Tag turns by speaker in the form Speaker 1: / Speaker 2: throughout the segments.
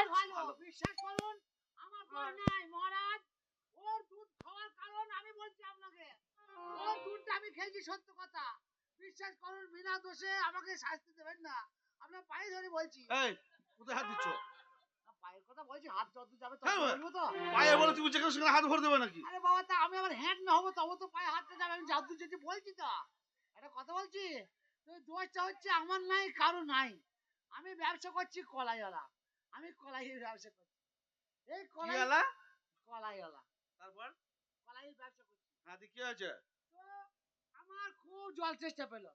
Speaker 1: মহারাজ।
Speaker 2: বিশ্বাস করুন আমার ভয় নাই মহারাজ। ওর দুধ খাওয়ার কারণ আমি বলছি আপনাকে। ওর দুধটা আমি খেয়েছি সত্য কথা। বিশ্বাস করুন বিনা দোষে আমাকে শাস্তি দেবেন না। আপনার পায়ে ধরে বলছি।
Speaker 3: এই কোথায় হাত দিচ্ছ?
Speaker 2: পায়ের কথা বলছি, হাত যত যাবে তত
Speaker 3: হ্যাঁ,
Speaker 2: বলবো তো।
Speaker 3: পায়ে বলে তুমি যেখানে সেখানে হাত ভরে দেবে নাকি?
Speaker 2: আরে বাবা তা আমি আবার হ্যান্ড না হবো তবে তো পায়ে হাতটা যাবে। আমি জাদু যদি বলছি তো একটা কথা বলছি, তো দোষটা হচ্ছে আমার নাই কারো নাই। আমি ব্যবসা করছি কলাইওয়ালা। আমি কলাইয়ের ব্যবসা করছি। এই
Speaker 3: কি
Speaker 2: কলাই
Speaker 3: আলা?
Speaker 2: কলাইওয়ালা
Speaker 3: তারপর
Speaker 2: কলাইয়ের ব্যবসা করছি।
Speaker 3: হ্যাঁ কি হয়েছে?
Speaker 2: তো আমার খুব জল চেষ্টা পেলো।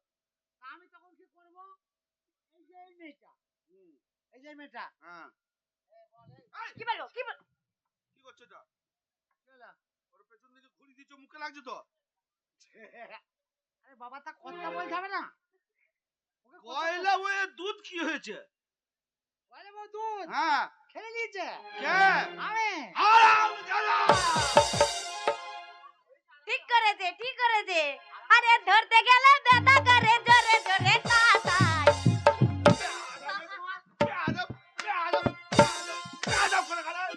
Speaker 2: তা আমি তখন কি করব? এই যে এই মেয়েটা, এই যে এই মেয়েটা
Speaker 3: হ্যাঁ
Speaker 1: কি বলো কি বলো?
Speaker 3: কি করছো এটা?
Speaker 2: কি হলো?
Speaker 3: ওর পেছন দিকে ঘুরি দিচ্ছ, মুখে লাগছে তো।
Speaker 2: আরে বাবা তা কথা বলতে হবে না। ওকে কথা
Speaker 3: কয়লা ওয়ে দুধ কি হয়েছে?
Speaker 2: বলে বউ দুধ
Speaker 3: হ্যাঁ
Speaker 2: খেয়ে নিয়েছে।
Speaker 3: কে?
Speaker 2: আমি
Speaker 3: হারামজাদা!
Speaker 1: ঠিক করেছে ঠিক করেছে। আরে ধরতে গেলে ব্যথা করে জোরে জোরে তাতাই।
Speaker 3: বেয়াদব, বেয়াদব, বেয়াদব করে খারাপ।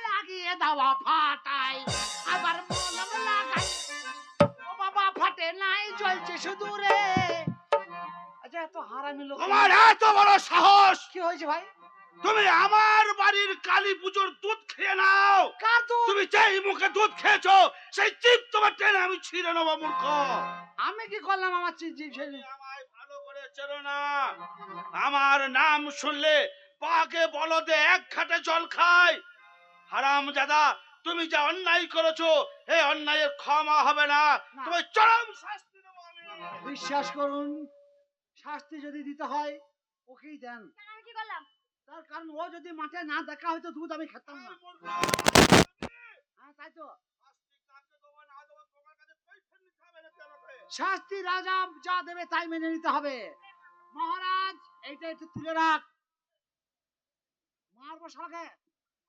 Speaker 2: লাগিয়ে দেওয়া ফাটাই আবার মলম লাগাই। ও বাবা ফাটে নাই জ্বলছে শুধু রে। আচ্ছা এত হারামি লোক
Speaker 3: তোমার এত বড় সাহস!
Speaker 2: কি হয়েছে ভাই?
Speaker 3: তুমি আমার বাড়ির কালী পুজোর দুধ খেয়ে নাও।
Speaker 2: কার দুধ?
Speaker 3: তুমি যেই মুখে দুধ খেয়েছো সেই জিভ তোমার টেনে আমি ছিঁড়ে নেবো মূর্খ।
Speaker 2: আমি কি করলাম আমার জিভ ছেড়ে?
Speaker 3: আমায় ভালো করে চেনো না। আমার নাম শুনলে পাকে বলদে এক ঘাটে জল খায়। হারামজাদা, তুমি যা অন্যায় করেছো এই অন্যায়ের ক্ষমা হবে না। তুমি চরম শাস্তি দেবো আমি।
Speaker 2: বিশ্বাস করুন শাস্তি যদি দিতে হয় ওকেই দেন।
Speaker 1: আমি কি করলাম?
Speaker 2: তার কারণ ও যদি মাঠে না দেখা হয়তো দুধ আমি খেতাম না। হ্যাঁ তাই তো। শাস্তি রাজা যা দেবে তাই মেনে নিতে হবে। মহারাজ এইটা একটু তুলে রাখ। মারবো শাকে।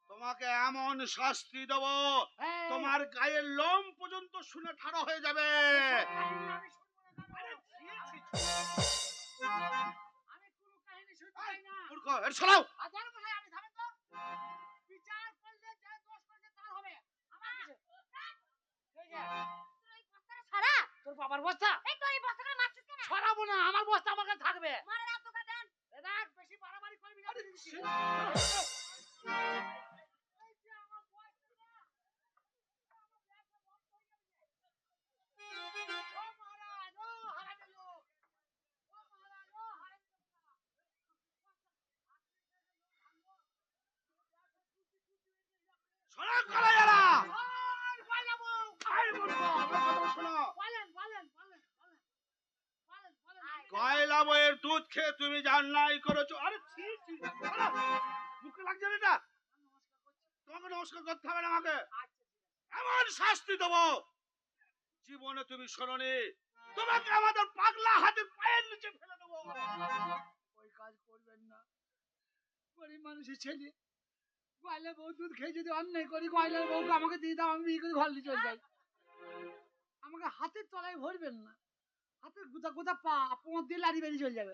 Speaker 3: তোমাকে এমন শাস্তি দেবো
Speaker 2: এই,
Speaker 3: তোমার গায়ের লোম পর্যন্ত শুনে ঠাড়া হয়ে যাবে।
Speaker 2: আমি কোনো কাহিনী শুনতে চাই না।
Speaker 3: মূর্খ, এর সরাও।
Speaker 2: আদার ভাই আমি থামেন তো। বিচার করলে যে দোষ করবে তার হবে। আমার কিছু। এই যে,
Speaker 1: তুই এই বস্তাটা ছড়া।
Speaker 2: তোর বাবার বস্তা
Speaker 1: এই তুই এই বস্তাটা মারছিস কেন?
Speaker 2: ছড়াবো না, আমার বস্তা আমার কাছে থাকবে।
Speaker 1: মারা রাত তোকে দেন।
Speaker 2: দেখ বেশি বাড়াবাড়ি করবি না। বলে দিচ্ছি। এই যে আমার বস্তা না। আমার ব্যাগটা বন্ধ হয়ে গেছে। ও মহারাজ, ও হারামি লোক। ও মহারাজ, ও হারামি লোক।
Speaker 3: সরাও কালাইয়ারা।
Speaker 2: আর পালাবো।
Speaker 3: আই মূর্খ, আমার কথা শোনো।
Speaker 2: বলেন বলেন বলেন বলেন বলেন বলেন।
Speaker 3: কয়লা বইয়ের দুধ খেয়ে তুমি যা অন্যায় করেছো। আরে ছি ছি, সরাও। মুখে লাগছে না এটা? তোমাকে নমস্কার করতে হবে না আমাকে। এমন শাস্তি দেবো জীবনে তুমি শোনোনি। তোমাকে আমাদের পাগলা হাতের পায়ের নিচে ফেলে দেবো।
Speaker 2: ওই কাজ করবেন না। গরিব মানুষের ছেলে গয়লার বউ দুধ খেয়ে যদি অন্যায় করি গয়লার বউকে আমাকে দিয়ে দাও, আমি বিয়ে করে ঘর নিয়ে চলে যাই। আমাকে হাতের তলায় ভরবেন না। হাতের গুদা গুদা পা পোঁত দিয়ে লাড়ি বেরিয়ে চলে যাবে।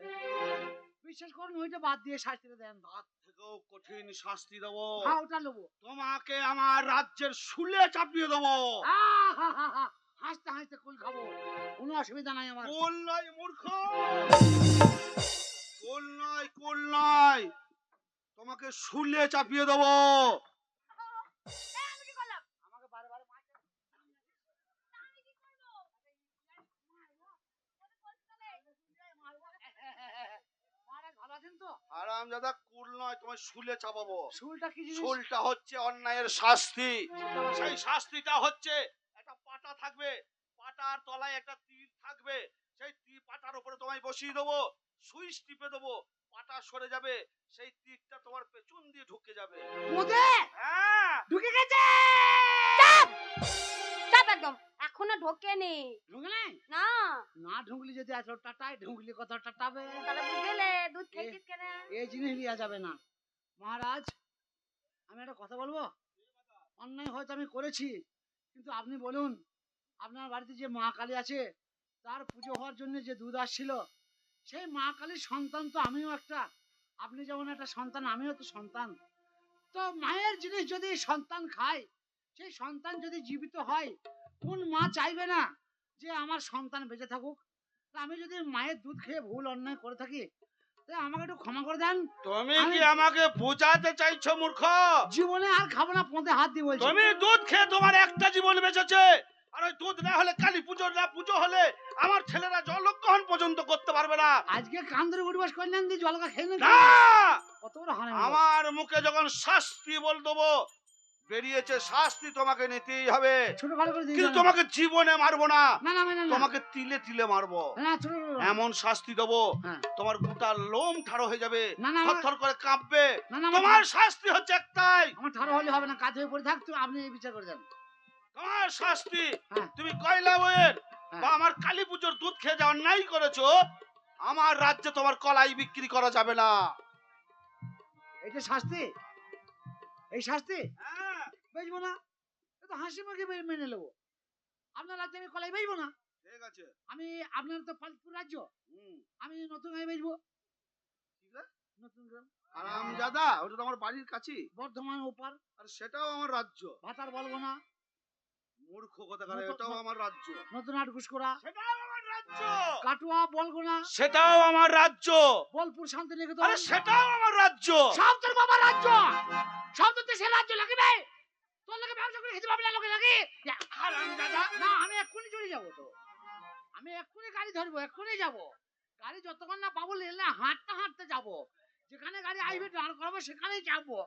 Speaker 2: বিশ্বাস করুন ওইটা বাদ দিয়ে শাস্তিটা দেন।
Speaker 3: তার থেকেও কঠিন শাস্তি দেবো।
Speaker 2: হ্যাঁ ওটা নেবো।
Speaker 3: তোমাকে আমার রাজ্যের শুলে চাপিয়ে দেবো।
Speaker 2: হাসতে হাসতে কুল খাবো, কোনো অসুবিধা নাই আমার।
Speaker 3: কুল নয় মূর্খ, কুল নয়, কুল নয়, তোমাকে শুলে চাপিয়ে দেবো।
Speaker 1: এই আমি কি করলাম?
Speaker 2: আমাকে বারবার মারছে।
Speaker 1: আমি কি করব?
Speaker 2: মহারাজ ভালো আছেন তো?
Speaker 3: হারামজাদা, কুল নয়, তোমায় শুলে চাপাবো।
Speaker 2: শুলটা কি জিনিস?
Speaker 3: শুলটা হচ্ছে অন্যায়ের শাস্তি। সেই শাস্তিটা হচ্ছে একটা পাটা থাকবে, পাটার তলায় একটা তীর থাকবে, সেই তীর পাটার উপরে তোমায় বসিয়ে দেবো, সুইচ টিপে দেবো, পাটা সরে যাবে, সেই তীরটা তোমার পেছন দিয়ে ঢুকে যাবে।
Speaker 2: মোদে
Speaker 3: হ্যাঁ,
Speaker 2: ঢুকে গেছে।
Speaker 1: চাপ একদম। এখনো ঢোকেনি।
Speaker 2: ঢুকে নাই?
Speaker 1: না।
Speaker 2: না ঢুকলি যদি এত টাটায় ঢুকলি কত টাটাবে।
Speaker 1: তাহলে বুঝলে দুধ খেয়েছিস কেন?
Speaker 2: এই জিনিস লিয়া যাবে না। মহারাজ আমি একটা কথা বলবো। অন্যায় হয়তো আমি করেছি, কিন্তু আপনি বলুন আপনার বাড়িতে যে মা কালী আছে তার পুজো হওয়ার জন্য যে দুধ আসছিল সেই মা কালীর সন্তান তো আমিও একটা। আপনি যেমন একটা সন্তান আমিও তো সন্তান। তো মায়ের জিনিস যদি সন্তান খায়, সেই সন্তান যদি জীবিত হয়, কোন মা চাইবে না যে আমার সন্তান বেঁচে থাকুক? তা আমি যদি মায়ের দুধ খেয়ে ভুল অন্যায় করে থাকি, তা আমাকে একটু ক্ষমা করে দেন।
Speaker 3: তুমি
Speaker 2: আমি-
Speaker 3: কি আমাকে বোঝাতে চাইছো মূর্খ?
Speaker 2: জীবনে আর খাবো না, পথে হাত দিয়ে বলছি।
Speaker 3: তুমি দুধ খেয়ে তোমার একটা জীবন বেঁচেছে, আর ওই দুধ না হলে কালী পুজোর না পুজো হলে আমার ছেলেরা জলগ্রহণ পর্যন্ত করতে পারবে না।
Speaker 2: আজকে কান ধরে উঠবাস করলেন দিয়ে জলকা খেয়ে নেন।
Speaker 3: না,
Speaker 2: কত বড় হারামি লোক।
Speaker 3: আমার মুখে যখন শাস্তি বল দেবো বেরিয়েছে, শাস্তি তোমাকে নিতেই হবে,
Speaker 2: ছোটখাটো করে দিয়ে
Speaker 3: কিন্তু
Speaker 2: দেন।
Speaker 3: তোমাকে জীবনে মারবো না,
Speaker 2: না না না, না
Speaker 3: তোমাকে তিলে তিলে মারবো।
Speaker 2: না ছোট ছোট।
Speaker 3: এমন শাস্তি দেবো
Speaker 2: হ্যাঁ।
Speaker 3: তোমার গোটা লোম ঠাড়ো হয়ে যাবে,
Speaker 2: না, না,
Speaker 3: থরথর করে কাঁপবে।
Speaker 2: না না
Speaker 3: তোমার শাস্তি হচ্ছে একটাই,
Speaker 2: আমার ঠাড়ো হলে হবে না, কাজ হয়ে পড়ে থাক, আপনি এই বিচার করে দেন।
Speaker 3: তোমার শাস্তি
Speaker 2: হ্যাঁ।
Speaker 3: তুমি কয়লা বইয়ের
Speaker 2: হ্যাঁ।
Speaker 3: বা আমার কালী পুজোর দুধ খেয়ে যা অন্যায় করেছো, আমার রাজ্যে তোমার কলাই বিক্রি করা যাবে না।
Speaker 2: এইটা শাস্তি? এই শাস্তি
Speaker 3: হ্যাঁ,
Speaker 2: বেচবো না, এ তো হাসি মুখে মেনে নেবো। আপনার রাজ্যে আমি কলাই বেচবো না।
Speaker 3: ঠিক আছে।
Speaker 2: আমি আপনার তো পালপুর রাজ্য,
Speaker 3: হুম,
Speaker 2: আমি নতুন গায়ে বেচবো।
Speaker 3: ঠিক আছে।
Speaker 2: নতুন গ্রাম,
Speaker 3: আরামজাদা, ওটা তো আমার বাড়ির কাছেই,
Speaker 2: বর্ধমান ওপার,
Speaker 3: আর সেটাও আমার রাজ্য।
Speaker 2: ভাতার বলবো না।
Speaker 3: মূর্খ কথাকার,
Speaker 2: নতুন-
Speaker 3: এটাও আমার রাজ্য।
Speaker 2: নতুন আটকুশ করা,
Speaker 3: সেটাও আমার রাজ্য।
Speaker 2: কাটুয়া বলবো না।
Speaker 3: সেটাও আমার রাজ্য।
Speaker 2: বোলপুর শান্তিনিকেতন,
Speaker 3: আরে সেটাও আমার রাজ্য।
Speaker 2: সব তোর বাবার রাজ্য, সব তো দেশের রাজ্য লাগবে। তোর লোকে ব্যবসা করে খেতে পারবে না, লোকে লাগে।
Speaker 3: হারামজাদা।
Speaker 2: না, আমি এক্ষুনি চলে যাবো। তো আমি এক্ষুনি গাড়ি ধরবো, এক্ষুনি যাবো। গাড়ি যতক্ষণ না পাবো লেলে হাঁটতে হাঁটতে যাবো। যেখানে গাড়ি আসবে দাঁড় করাবো সেখানেই চাপবো।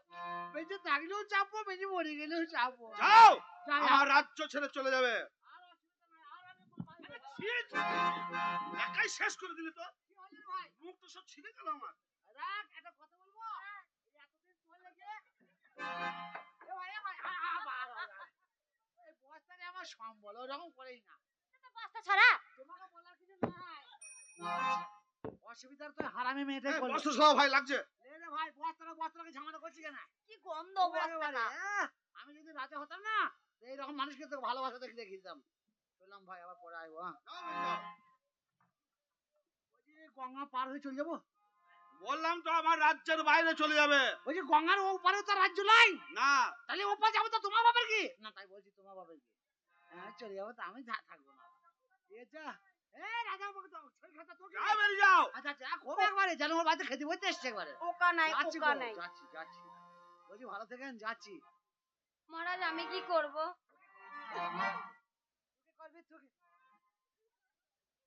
Speaker 2: বেঁচে থাকলেও চাপবো, বেঁচে মরে গেলেও চাপবো।
Speaker 3: যাও,
Speaker 2: যাই,
Speaker 3: আমার রাজ্য ছেড়ে চলে যাবে।
Speaker 2: আর অসুবিধা নাই, আর আমি কোনো বাধা নেই।
Speaker 3: ছি, ছি, ছি। একাই শেষ করে দিলি তো,
Speaker 2: কি হলো রে ভাই?
Speaker 3: মুখ তো সব ছিঁড়ে গেল আমার।
Speaker 2: রাখ, একটা কথা বলবো। এই এতদিন চলে গিয়ে এ ভাই, এই বস্তানে আমার সম্বল ওরকম করেই না।
Speaker 1: বস্তা ছড়া
Speaker 2: তোমাকে বলার কিছু নাই। অসুবিধার তো হারামি মেয়েটাই
Speaker 3: এই,
Speaker 2: করলো।
Speaker 3: বস্ত্র সব ভাই লাগছে।
Speaker 2: এই রে ভাই, বস্তাটাকে ঝামেলা করছি কেন?
Speaker 1: কি গন্ধ
Speaker 2: ওরে বাবারে,
Speaker 1: বস্তাটা।
Speaker 2: আমি যদি রাজা হতাম না, তো এইরকম মানুষকে তো ভালোবাসা দেখে দেখে দিতাম। চললাম ভাই, আবার পরে আসবো। হ্যাঁ,
Speaker 3: যাও, ভাই, যাও।
Speaker 2: বলছি গঙ্গা পার হয়ে চলে যাবো।
Speaker 3: বললাম তো আমার রাজ্যের বাইরে চলে যাবে।
Speaker 2: বলছি গঙ্গার ওপারে তো রাজ্য নাই,
Speaker 3: না,
Speaker 2: তাহলে ওপার যাবো তো তোমার বাবার কি? না, তাই বলছি তোমার বাবার কি? হ্যাঁ, চলে যাবো, তো আমি থাকবো না। ঠিক আছে? এ রাজা বাবুকে তো শরীর খাতা তো কি?
Speaker 3: যাও, বেরিয়ে যাও।
Speaker 2: আচ্ছা আচ্ছা, খুব একবারে যেন ওর বাড়িতে খেতে বলতে এসছে একবারে।
Speaker 1: পোকা নাই,
Speaker 2: যাচ্ছি
Speaker 1: পোকা
Speaker 2: গো,
Speaker 1: নাই।
Speaker 2: যাচ্ছি যাচ্ছি। বলছি ভালো থেকেন, যাচ্ছি।
Speaker 1: মহারাজ আমি কি করব?
Speaker 2: তুই করবি তুই।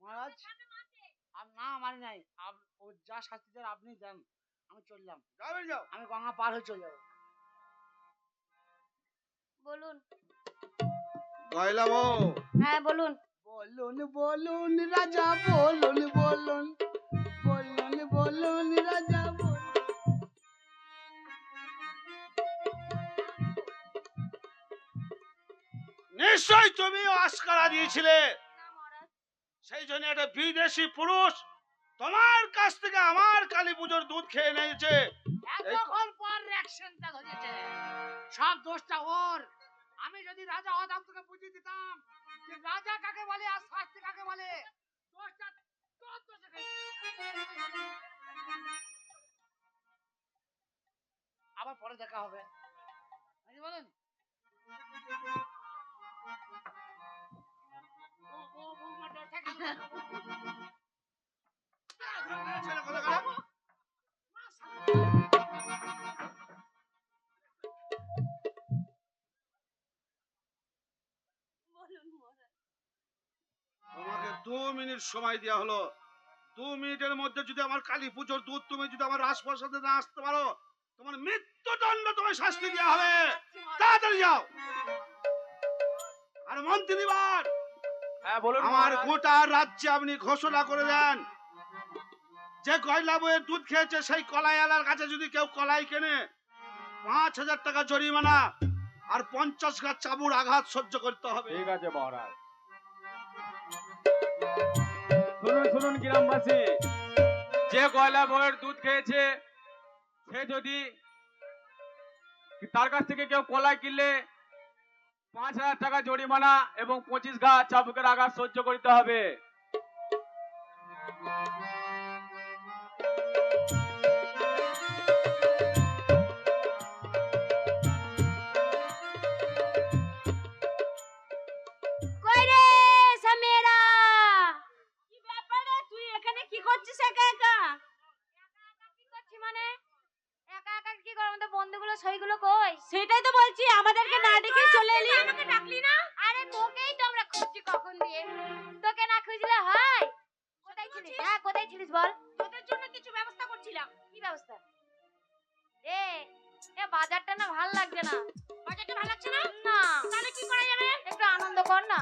Speaker 2: মহারাজ, না মানে নাই, ও যা শাস্তি দেন আপনি দেন, আমি চললাম।
Speaker 3: যাও, বেরিয়ে যাও।
Speaker 2: আমি গঙ্গা পার হয়ে চলে যাবো।
Speaker 1: বলুন।
Speaker 3: কয়লা বউ,
Speaker 1: হ্যাঁ বলুন।
Speaker 2: বলুন বলুন রাজা, বলুন বলুন, বলুন বলুন রাজা বলুন।
Speaker 3: নিশ্চয় তুমি আস্কারা দিয়েছিলে,
Speaker 1: না মহারাজ।
Speaker 3: সেই জন্য একটা বিদেশি পুরুষ তোমার কাছ থেকে আমার কালী পুজোর দুধ খেয়ে নিয়েছে।
Speaker 2: এতক্ষণ পর রিঅ্যাকশনটা ধরেছে, সব দোষটা ওর। আমি যদি রাজা হতাম তোকে বুঝিয়ে দিতাম যে রাজা কাকে বলে আর শাস্তি কাকে বলে। দোষটা তোর দোষে খাইছে। আবার পরে দেখা হবে, নাকি বলেন? বৌমা ডর থাকে না।
Speaker 3: ছেলে কোথাকার?
Speaker 1: বলুন মহারাজ।
Speaker 3: তোমাকে 2 মিনিট সময় দেওয়া হলো। 2 মিনিটের মধ্যে যদি আমার কালী পুজোর দুধ তুমি যদি আমার রাজপ্রাসাদে না আসতে পারো, তোমার মৃত্যুদণ্ড তোমায় শাস্তি দেওয়া হবে। তাড়াতাড়ি যাও। আর মন্ত্রীবার,
Speaker 4: হ্যাঁ বলুন
Speaker 3: আমার
Speaker 4: মহারাজ।
Speaker 3: গোটা রাজ্যে আপনি ঘোষণা করে দেন যে কয়লা বইয়ের দুধ খেয়েছে সেই কলাইওয়ালার কাছে যদি কেউ কলাই কেনে 5,000 টাকা জরিমানা আর 50 গাছ চাবুর আঘাত সহ্য করতে হবে।
Speaker 4: ঠিক আছে মহারাজ। শুনুন শুনুন গ্রামবাসী, যে গয়লা বইয়ের দুধ খেয়েছে সে যদি তার কাছ থেকে কেউ কলাই কিনলে 5,000 টাকা জরিমানা এবং 25 ঘা চাবুকের আঘাত সহ্য করতে হবে।
Speaker 1: করছিস একা একা? কি করছি মানে? একা একা কি করব? আমাদের বন্ধুগুলো সইগুলো কই? সেটাই তো বলছি, আমাদেরকে না ডেকে চলে এলি। আমাকে ডাকলি না? আরে তোকেই তো আমরা খুঁজছি কখন দিয়ে। তোকে না খুঁজলে হয়? কোথায় ছিলিস? হ্যাঁ, কোথায় ছিলিস বল? তোদের জন্য কিছু ব্যবস্থা করছিলাম। কি ব্যবস্থা? এ বাজারটা না ভাল লাগছে না। বাজারটা ভাল লাগছে না? না। তাহলে কি করা যাবে? একটু আনন্দ কর না।